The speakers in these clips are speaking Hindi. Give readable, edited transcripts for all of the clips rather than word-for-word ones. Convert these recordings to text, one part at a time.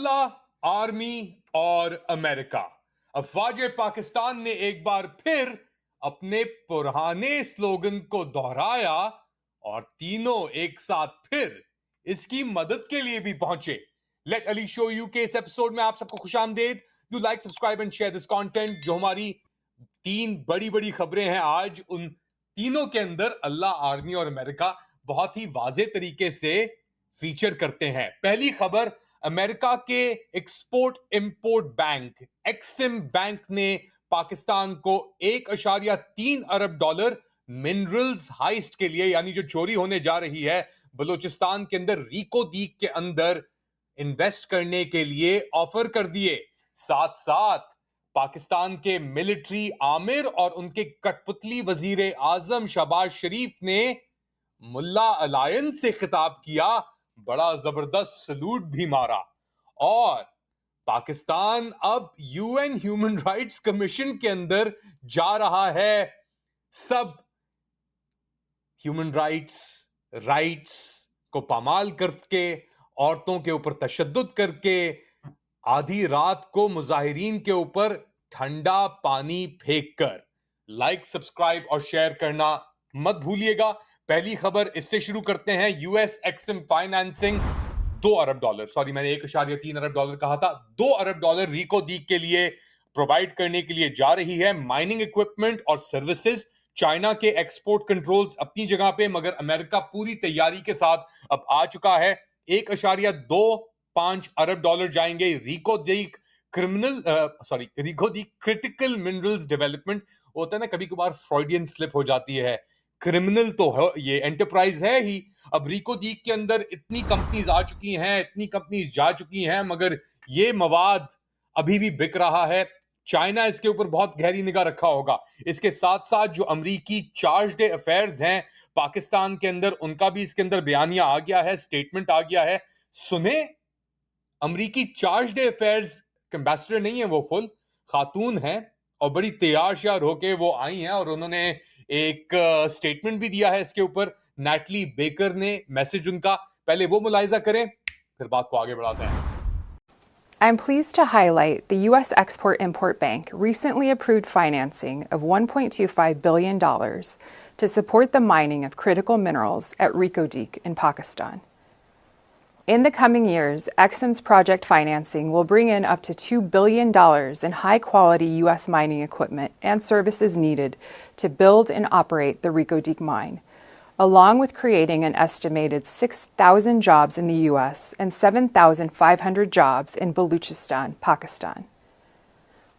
अल्लाह, आर्मी और अमेरिका। अफवाज पाकिस्तान ने एक बार फिर अपने पुराने स्लोगन को दोहराया और तीनों एक साथ फिर इसकी मदद के लिए भी पहुंचे। लेट अली शो यू के इस एपिसोड में आप सबको खुशामदीद। Do like, subscribe and share this content. जो हमारी तीन बड़ी बड़ी खबरें हैं आज, उन तीनों के अंदर अल्लाह, आर्मी और अमेरिका बहुत ही वाजे तरीके से फीचर करते हैं। पहली खबर, अमेरिका के export import bank Exim bank ने पाकिस्तान को 1.3 अरब डॉलर मिनरल्स हाइस्ट के लिए, यानी जो चोरी होने जा रही है बलूचिस्तान के अंदर रीको दीक के अंदर, इन्वेस्ट करने के लिए ऑफर कर दिए। साथ साथ पाकिस्तान के मिलिट्री आमिर और उनके कठपुतली वजीर आजम शहबाज शरीफ ने मुल्ला अलायंस से खिताब किया, बड़ा जबरदस्त सलूट भी मारा। और पाकिस्तान अब यूएन ह्यूमन राइट्स कमीशन के अंदर जा रहा है। सब ह्यूमन राइट्स को पामाल करके, औरतों के ऊपर तशद्दुद करके, आधी रात को मुजाहिरीन के ऊपर ठंडा पानी फेंक कर। लाइक, सब्सक्राइब और शेयर करना मत भूलिएगा। पहली खबर इससे शुरू करते हैं। यूएस एक्सिम फाइनेंसिंग 2 अरब डॉलर, सॉरी मैंने 1.3 अरब डॉलर कहा था, 2 अरब डॉलर रीको दीक के लिए प्रोवाइड करने के लिए जा रही है। माइनिंग इक्विपमेंट और सर्विसेज, चाइना के एक्सपोर्ट कंट्रोल्स अपनी जगह पे, मगर अमेरिका पूरी तैयारी के साथ अब आ चुका है। 1.25 अरब डॉलर जाएंगे रीको दीक क्रिटिकल मिनरल्स डेवलपमेंट। होता है ना, कभी कभार फ्रॉइडियन स्लिप हो जाती है। क्रिमिनल तो है, ये एंटरप्राइज है ही। अब रीको दीक के अंदर इतनी कंपनीज आ चुकी हैं, इतनी कंपनीज जा चुकी हैं, मगर ये मवाद अभी भी बिक रहा है। चाइना इसके ऊपर बहुत गहरी निगाह रखा होगा। इसके साथ साथ जो अमरीकी चार्ज अफेयर्स हैं पाकिस्तान के अंदर, उनका भी इसके अंदर बयानिया आ गया है, स्टेटमेंट आ गया है। सुने, अमरीकी चार्ज अफेयर्स एम्बेसडर नहीं है, वो फुल खातून है और बड़ी तैयार श्यार होके वो आई हैं और उन्होंने एक स्टेटमेंट भी दिया है इसके ऊपर। नैटली बेकर ने मैसेज उनका, पहले वो मुलाहिजा करें फिर बात को आगे बढ़ाते हैं। I'm pleased to highlight the U.S. Export-Import Bank recently approved financing of $1.25 billion to support the mining of critical minerals at Reko Diq in Pakistan. In the coming years, Exim's project financing will bring in up to $2 billion in high-quality U.S. mining equipment and services needed to build and operate the Reko Diq mine, along with creating an estimated 6,000 jobs in the U.S. and 7,500 jobs in Balochistan, Pakistan.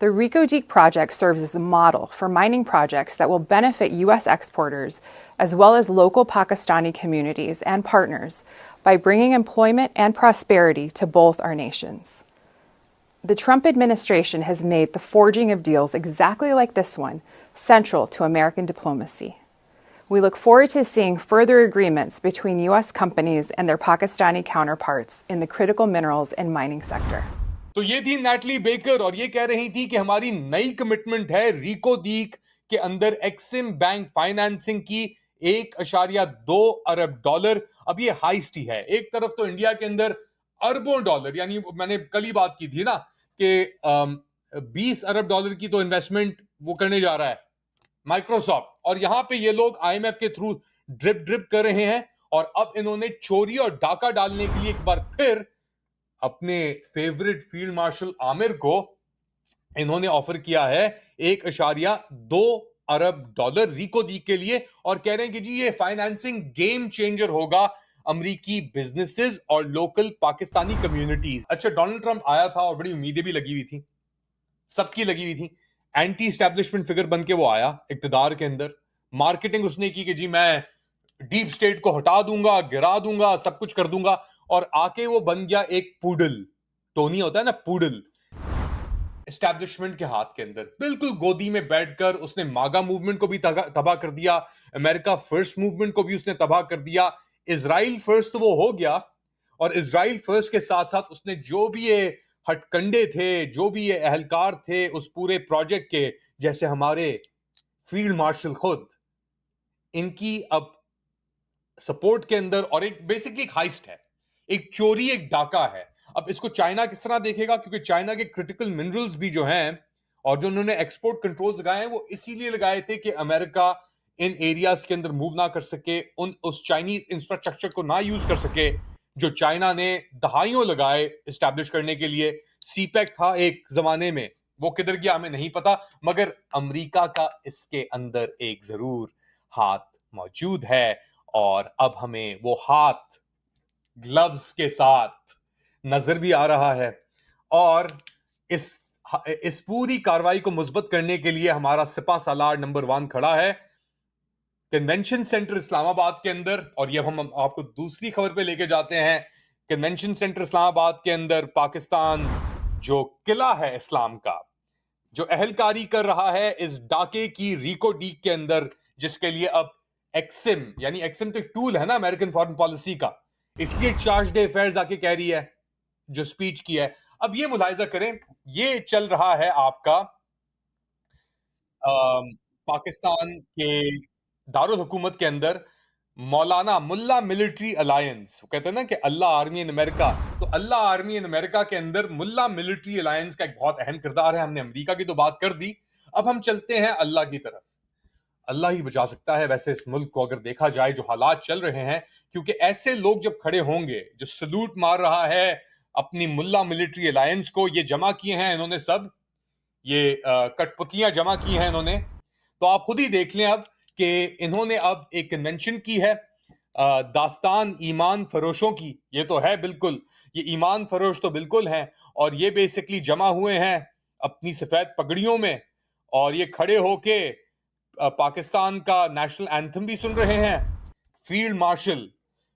The Reko Diq project serves as the model for mining projects that will benefit U.S. exporters as well as local Pakistani communities and partners by bringing employment and prosperity to both our nations. The Trump administration has made the forging of deals exactly like this one central to American diplomacy. We look forward to seeing further agreements between U.S. companies and their Pakistani counterparts in the critical minerals and mining sector. तो ये थी नैटली बेकर और ये कह रही थी कि हमारी नई कमिटमेंट है रीको दीक के अंदर एक्सिम बैंक फाइनेंसिंग की 1.2 अरब डॉलर। अब ये हाइस्ट ही है। एक तरफ तो इंडिया के अंदर अरबों डॉलर, यानी मैंने कल ही बात की थी ना कि 20 अरब डॉलर की तो इन्वेस्टमेंट वो करने जा रहा है माइक्रोसॉफ्ट, और यहां पे ये लोग आईएमएफ के थ्रू ड्रिप ड्रिप कर रहे हैं। और अब इन्होंने चोरी और डाका डालने के लिए एक बार फिर अपने फेवरेट फील्ड मार्शल आमिर को इन्होंने ऑफर किया है 1.2 अरब डॉलर रीको दीक के लिए, और कह रहे हैं कि जी ये फाइनेंसिंग गेम चेंजर होगा अमरीकी बिजनेसेस और लोकल पाकिस्तानी कम्युनिटीज। अच्छा, डोनाल्ड ट्रंप आया था और बड़ी उम्मीदें भी लगी हुई थी, सबकी लगी हुई थी। एंटी एस्टैब्लिशमेंट फिगर बन के वो आया इक्तदार के अंदर। मार्केटिंग उसने की कि जी मैं डीप स्टेट को हटा दूंगा, गिरा दूंगा, सब कुछ कर दूंगा, और आके वो बन गया एक पूडल। टोनी होता है ना, पूडल, एस्टैब्लिशमेंट के हाथ के अंदर बिल्कुल गोदी में बैठकर उसने मागा मूवमेंट को भी तबाह कर दिया, अमेरिका फर्स्ट मूवमेंट को भी उसने तबाह कर दिया। इजराइल फर्स्ट तो वो हो गया, और इजराइल फर्स्ट के साथ साथ उसने जो भी ये हटकंडे थे, जो भी ये अहलकार थे उस पूरे प्रोजेक्ट के, जैसे हमारे फील्ड मार्शल खुद, इनकी अब सपोर्ट के अंदर, और एक बेसिकली एक हाइस्ट है, एक चोरी, एक डाका है। अब इसको चाइना किस तरह देखेगा, क्योंकि चाइना के क्रिटिकल मिनरल्स भी जो हैं और जो उन्होंने एक्सपोर्ट कंट्रोल्स लगाए हैं वो इसीलिए लगाए थे कि अमेरिका इन एरियाज के अंदर मूव ना कर सके, उस चाइनीज इंफ्रास्ट्रक्चर को ना यूज कर सके जो चाइना ने दहाइयों लगाए इस्टेब्लिश करने के लिए। सीपेक था एक जमाने में, वो किधर गया हमें नहीं पता, मगर अमेरिका का इसके अंदर एक जरूर हाथ मौजूद है और अब हमें वो हाथ ग्लव्स के साथ नजर भी आ रहा है। और इस इस पूरी कार्रवाई को मुस्बत करने के लिए हमारा सिपा सालार नंबर 1 खड़ा है कन्वेंशन सेंटर इस्लामाबाद के अंदर। और ये हम आपको दूसरी खबर पे लेके जाते हैं। कन्वेंशन सेंटर इस्लामाबाद के अंदर पाकिस्तान जो किला है इस्लाम का, जो अहलकारी कर रहा है इस डाके की रिको डीक के अंदर, जिसके लिए अब एक्सिम, यानी एक्सिम तो एक टूल है ना अमेरिकन फॉरेन पॉलिसी का, इसलिए चार्ज डे अफेयर्स आके कह रही है जो स्पीच की है। अब ये मुलाहिजा करें, ये चल रहा है आपका पाकिस्तान के दारुल हुकूमत के अंदर मौलाना मुल्ला मिलिट्री अलायंस, कहते हैं ना कि अल्लाह आर्मी इन अमेरिका, तो अल्लाह आर्मी इन अमेरिका के अंदर मुल्ला मिलिट्री अलायंस का एक बहुत अहम किरदार है। हमने अमेरिका की तो बात कर दी, अब हम चलते हैं अल्लाह की तरफ। अल्लाह ही बचा सकता है वैसे इस मुल्क को, अगर देखा जाए जो हालात चल रहे हैं, क्योंकि ऐसे लोग जब खड़े होंगे, जो सलूट मार रहा है अपनी मुल्ला मिलिट्री अलायंस को, ये जमा किए हैं इन्होंने सब, ये कठपुतलियां जमा की हैं इन्होंने, तो आप खुद ही देख लें अब कि इन्होंने अब एक कन्वेंशन की है दास्तान ईमान फरोशों की। ये तो है बिल्कुल, ये ईमान फरोश तो बिल्कुल हैं, और ये बेसिकली जमा हुए हैं अपनी सफेद पगड़ियों में, और ये खड़े होके पाकिस्तान का नेशनल एंथम भी सुन रहे हैं। फील्ड मार्शल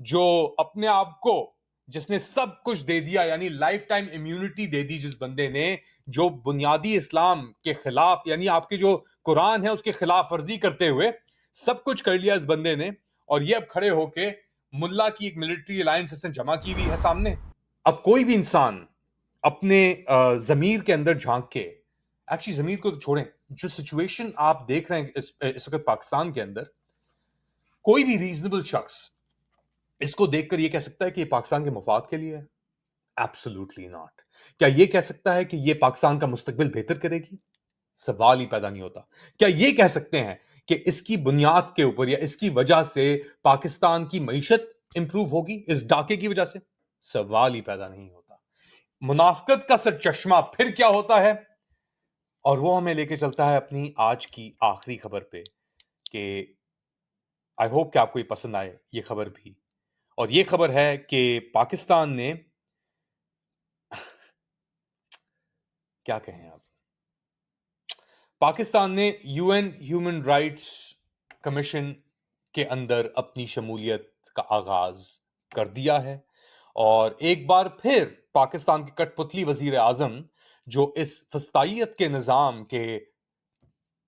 जो अपने आप को, जिसने सब कुछ दे दिया, यानी लाइफ टाइम इम्यूनिटी दे दी जिस बंदे ने, जो बुनियादी इस्लाम के खिलाफ, यानी आपकी जो कुरान है उसके खिलाफ वर्जी करते हुए सब कुछ कर लिया इस बंदे ने, और ये अब खड़े होके मुल्ला की एक मिलिट्री अलायंस इसने जमा की हुई है सामने। अब कोई भी इंसान अपने जमीर के अंदर झांक के, एक्चुअली जमीर को तो छोड़ें, जो सिचुएशन आप देख रहे हैं इस वक्त पाकिस्तान के अंदर, कोई भी रीजनेबल शख्स इसको देखकर ये कह सकता है कि ये पाकिस्तान के मफाद के लिए है? Absolutely not. क्या ये कह सकता है कि ये पाकिस्तान का मुस्तकबिल बेहतर करेगी? सवाल ही पैदा नहीं होता। क्या ये कह सकते हैं कि इसकी बुनियाद के ऊपर या इसकी वजह से पाकिस्तान की मईशत इंप्रूव होगी इस डाके की वजह से? सवाल ही पैदा नहीं होता। मुनाफकत का सरचश्मा फिर क्या होता है? और वो हमें लेके चलता है अपनी आज की आखिरी खबर पे, कि आई होप कि आपको ये पसंद आए ये खबर भी। और ये खबर है कि पाकिस्तान ने क्या कहें आप, पाकिस्तान ने यूएन ह्यूमन राइट्स कमीशन के अंदर अपनी शमूलियत का आगाज कर दिया है। और एक बार फिर पाकिस्तान के कठपुतली वजीर आजम, जो इस फस्तायत के निजाम के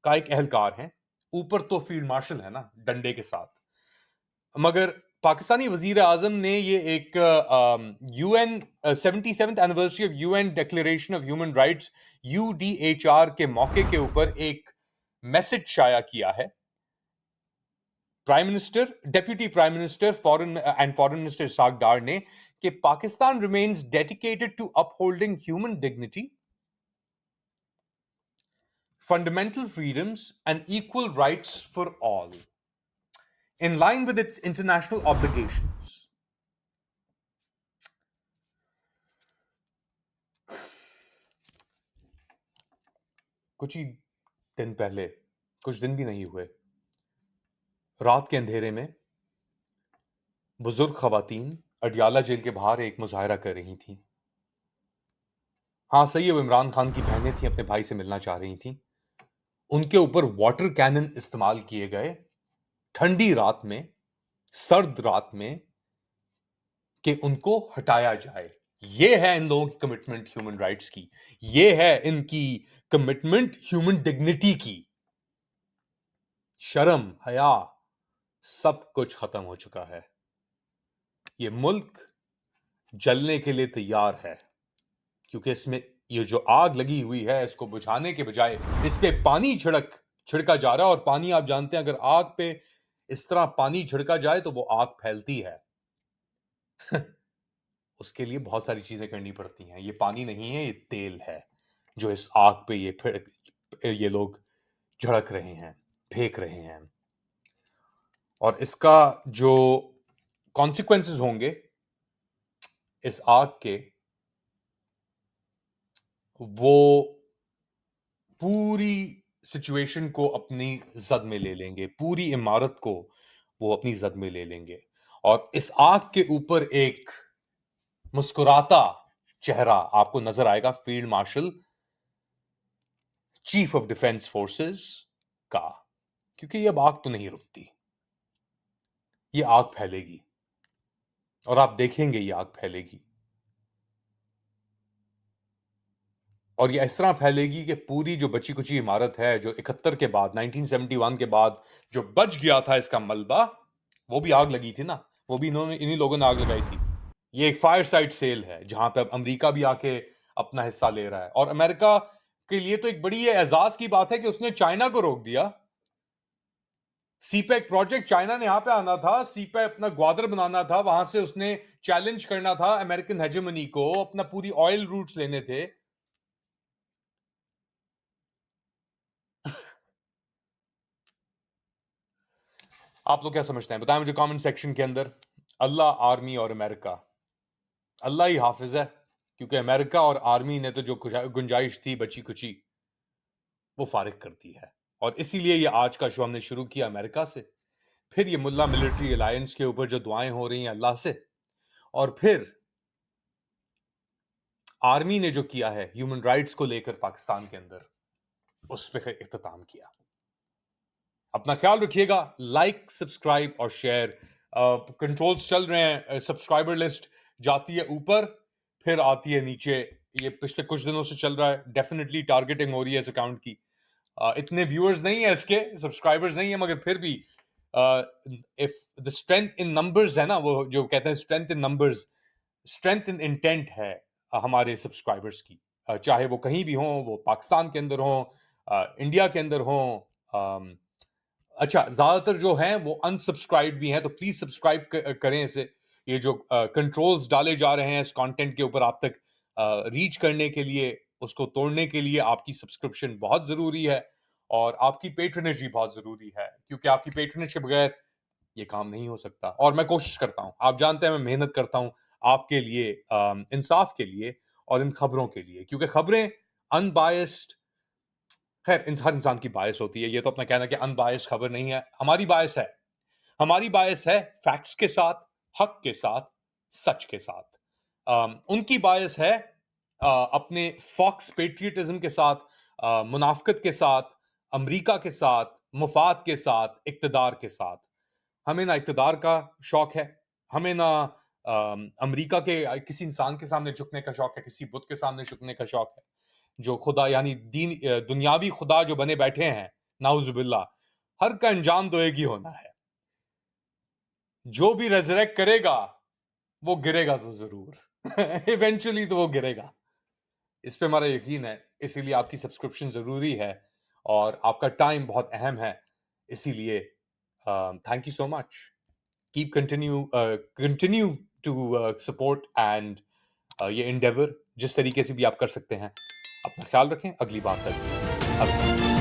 का एक एहलकार हैं, ऊपर तो फील्ड मार्शल है ना डंडे के साथ, मगर पाकिस्तानी वजीर आजम ने ये एक UN 77th anniversary of UN declaration of human rights UDHR के मौके के ऊपर एक मैसेज शाया किया है। Prime minister, deputy prime minister foreign and foreign minister Ishaq Dar ने, कि Pakistan remains dedicated to upholding human dignity, fundamental freedoms and equal rights for all, in line with its international obligations. कुछ ही दिन पहले, कुछ दिन भी नहीं हुए, रात के अंधेरे में बुजुर्ग खवातीन अडियाला जेल के बाहर एक मुजाहरा कर रही थीं। हाँ सही है, वो इमरान खान की बहनें थी, अपने भाई से मिलना चाह रही थीं। उनके ऊपर वाटर कैनन इस्तेमाल किए गए ठंडी रात में, सर्द रात में, कि उनको हटाया जाए। ये है इन लोगों की कमिटमेंट ह्यूमन राइट्स की, ये है इनकी कमिटमेंट ह्यूमन डिग्निटी की। शर्म, हया, सब कुछ खत्म हो चुका है। ये मुल्क जलने के लिए तैयार है, क्योंकि इसमें ये जो आग लगी हुई है इसको बुझाने के बजाय इस पे पानी छिड़का जा रहा है। और पानी आप जानते हैं, अगर आग पे इस तरह पानी छिड़का जाए तो वो आग फैलती है। उसके लिए बहुत सारी चीजें करनी पड़ती हैं। ये पानी नहीं है, ये तेल है जो इस आग पे ये लोग झड़क रहे हैं, फेंक रहे हैं। और इसका जो कॉन्सिक्वेंसेस होंगे इस आग के, वो पूरी सिचुएशन को अपनी जद में ले लेंगे, पूरी इमारत को वो अपनी जद में ले लेंगे। और इस आग के ऊपर एक मुस्कुराता चेहरा आपको नजर आएगा field marshal, chief of defence forces का। क्योंकि ये आग तो नहीं रुकती, ये आग फैलेगी और आप देखेंगे ये आग फैलेगी। और ये इस तरह फैलेगी कि पूरी जो बची कुची इमारत है, जो 71 के बाद 1971 के बाद जो बच गया था इसका मलबा, वो भी आग लगी थी ना, वो भी इन्हीं लोगों ने आग लगाई थी। ये एक फायर साइड सेल है जहां पे अब अमेरिका भी आके अपना हिस्सा ले रहा है। और अमेरिका के लिए तो एक बड़ी ये एजाज की बात है कि उसने चाइना को रोक दिया। सीपेक प्रोजेक्ट, चाइना ने यहां पे आना था, सीपेक अपना ग्वादर बनाना था, वहां से उसने चैलेंज करना था अमेरिकन हेजेमनी को, अपना पूरी ऑयल रूट्स लेने थे। आप लोग क्या समझते हैं, बताएं मुझे कमेंट सेक्शन के अंदर। अल्लाह, आर्मी और अमेरिका, अल्लाह ही हाफिज है। क्योंकि अमेरिका और आर्मी ने तो जो गुंजाइश थी बची कुची, वो फारिग कर दी है। और इसीलिए ये आज का शो हमने शुरू किया अमेरिका से, फिर ये मुल्ला मिलिट्री अलायंस के ऊपर जो दुआएं हो रही हैं अल्लाह से, और फिर आर्मी ने जो किया है ह्यूमन राइट्स को लेकर पाकिस्तान के अंदर, उस पर इख्तिताम किया। अपना ख्याल रखिएगा, लाइक, सब्सक्राइब और शेयर। कंट्रोल्स चल रहे हैं, सब्सक्राइबर लिस्ट जाती है ऊपर, फिर आती है नीचे। ये पिछले कुछ दिनों से चल रहा है, डेफिनेटली टारगेटिंग हो रही है इस अकाउंट की। इतने व्यूअर्स नहीं है इसके, सब्सक्राइबर्स नहीं है, मगर फिर भी if the strength in numbers है ना, वो जो कहते हैं strength in numbers, strength in intent है हमारे सब्सक्राइबर्स की। चाहे वो कहीं भी हों, वो पाकिस्तान के अंदर हों, इंडिया के अंदर हों। अच्छा, ज्यादातर जो हैं वो अनसब्सक्राइब भी हैं, तो प्लीज सब्सक्राइब करें इसे। ये जो कंट्रोल्स डाले जा रहे हैं इस कंटेंट के ऊपर आप तक रीच करने के लिए, उसको तोड़ने के लिए आपकी सब्सक्रिप्शन बहुत जरूरी है, और आपकी पेट्रनेज भी बहुत जरूरी है। क्योंकि आपकी पेट्रनेज के बगैर ये काम नहीं हो सकता। और मैं कोशिश करता हूं, आप जानते हैं मैं मेहनत करता हूं आपके लिए, इंसाफ के लिए और इन खबरों के लिए। क्योंकि खबरें अनबायस्ड, खैर हर इंसान की बायस होती है, ये तो अपना कहना कि अनबायस्ड खबर नहीं है। हमारी बायस है, हमारी बायस है फैक्ट्स के साथ, हक के साथ, सच के साथ। उनकी बायस है अपने फॉक्स पेट्रियटिज्म के साथ, मुनाफकत के साथ, अमेरिका के साथ, मुफाद के साथ, इक्तदार के साथ। हमें ना इक्तदार का शौक है, हमें ना अमेरिका के किसी इंसान के सामने झुकने का शौक है, किसी बुत के सामने झुकने का शौक है। जो खुदा यानी दुनियावी खुदा जो बने बैठे हैं, नाउजुबिल्ला, हर का अंजाम तो एक ही होना है। जो भी रेजरेक्ट करेगा वो गिरेगा तो जरूर इवेंचुअली तो वो गिरेगा, इस पे हमारा यकीन है। इसीलिए आपकी सब्सक्रिप्शन जरूरी है और आपका टाइम बहुत अहम है। इसीलिए thank you so much, keep continue to support and ये इंडेवर जिस तरीके से भी आप कर सकते हैं। अपना ख्याल रखें, अगली बात तक।